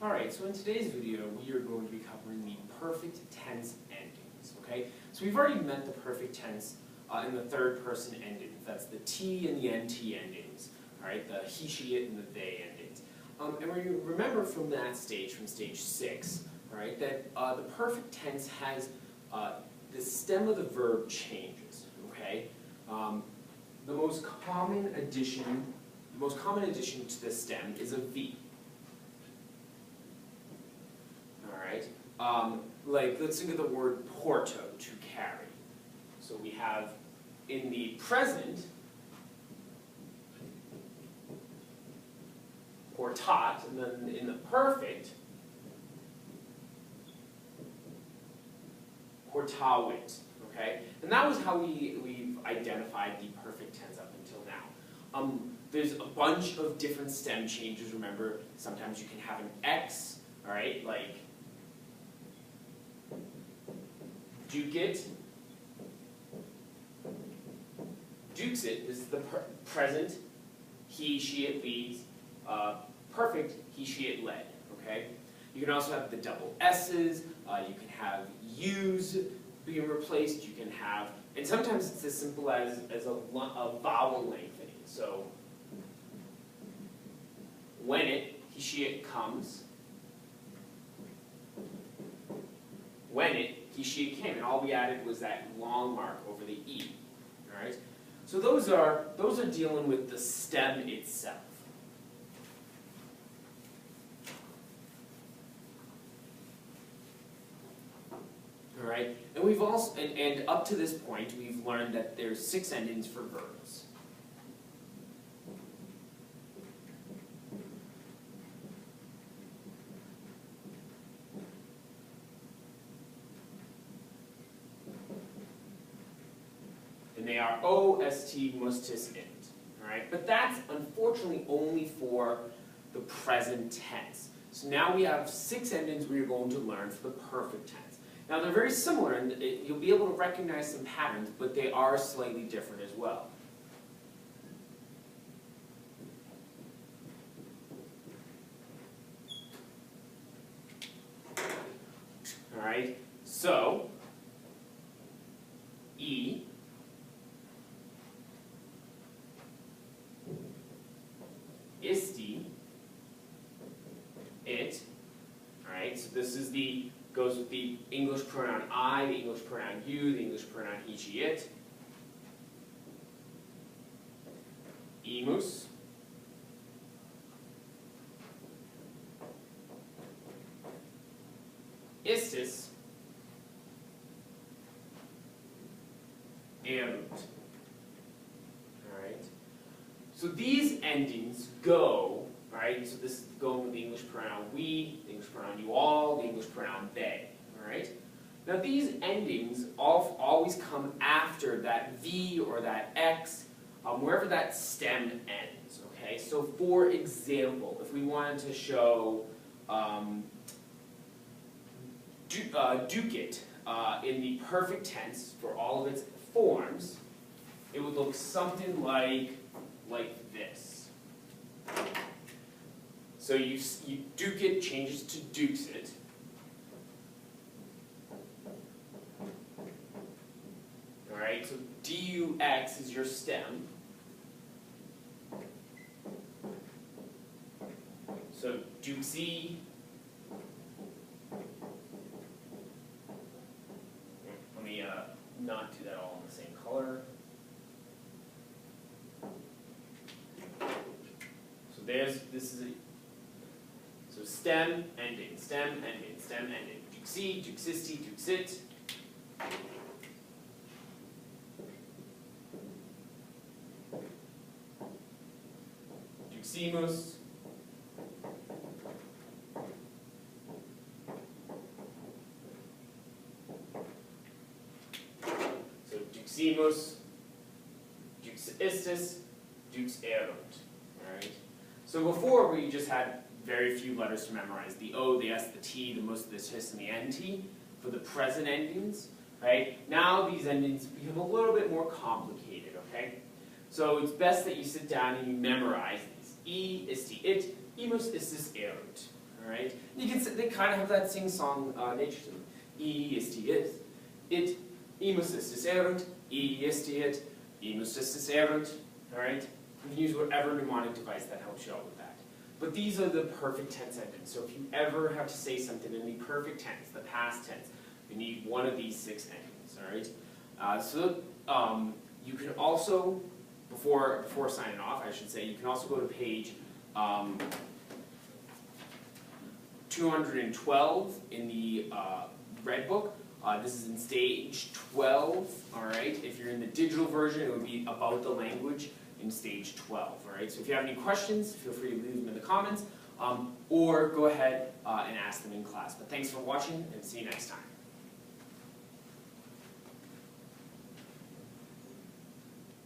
Alright, so in today's video, we are going to be covering the perfect tense endings, okay? So we've already met the perfect tense in the third person endings. That's the T and the NT endings, alright? The he, she, it, and the they endings. And we remember from that stage, from stage 6, alright, that the perfect tense has the stem of the verb changes, okay? The most common addition to the stem is a V. Like, let's think of the word porto, to carry. So we have in the present, portat, and then in the perfect, portavit, okay? And that was how we've identified the perfect tense up until now. There's a bunch of different stem changes, remember. Sometimes you can have an X, all right, like duke it, dukes it. This is the present, he, she, it leads. Perfect, he, she, it led, okay? You can also have the double S's, you can have U's being replaced, you can have, and sometimes it's as simple as a vowel lengthening. So, when it, he, she, it comes, when it, he, she, it came, and all we added was that long mark over the E, all right? So those are dealing with the stem itself. All right, and we've also, and up to this point, we've learned that there's 6 endings for verbs. And they are O, ST, mustis, int. All right, but that's unfortunately only for the present tense. So now we have 6 endings we are going to learn for the perfect tense. Now they're very similar, and you'll be able to recognize some patterns, but they are slightly different as well. All right, so E, isti, it. All right, so this is goes with the English pronoun I, the English pronoun you, the English pronoun he, she, it. Imus. Istis. Erunt. All right. So these endings go, all right, so this is going with the English pronoun we, the English pronoun you all, the English pronoun they, all right? Now these endings always come after that V or that X, wherever that stem ends, okay? So for example, if we wanted to show duke it in the perfect tense for all of its forms, it would look something like this. So you duke it changes to dukes it. All right, so dux is your stem. So dukesy. Let me not do that all in the same color. So this is so stem, ending, stem, ending, stem, ending. Duxi, duxisti, duxit. Duximus. So duximus, duxistis, dux erunt. Alright? So before we just had very few letters to memorize. The O, the S, the T, the mus, the tis, and the NT for the present endings, right? Now these endings become a little bit more complicated, okay? So it's best that you sit down and you memorize these. E, isti, it, imus, istis, erunt, all right? They kind of have that sing-song nature to them. Ist it, imus ist erund, ist it, imus ist erund, all right? You can use whatever mnemonic device that helps you out with that. But these are the perfect tense endings. So if you ever have to say something in the perfect tense, the past tense, you need one of these 6 endings, all right? You can also, before signing off, I should say, you can also go to page 212 in the red book. This is in stage 12, all right? If you're in the digital version, it would be about the language in stage 12, all right? So if you have any questions, feel free to leave them in the comments, or go ahead and ask them in class. But thanks for watching, and see you next time.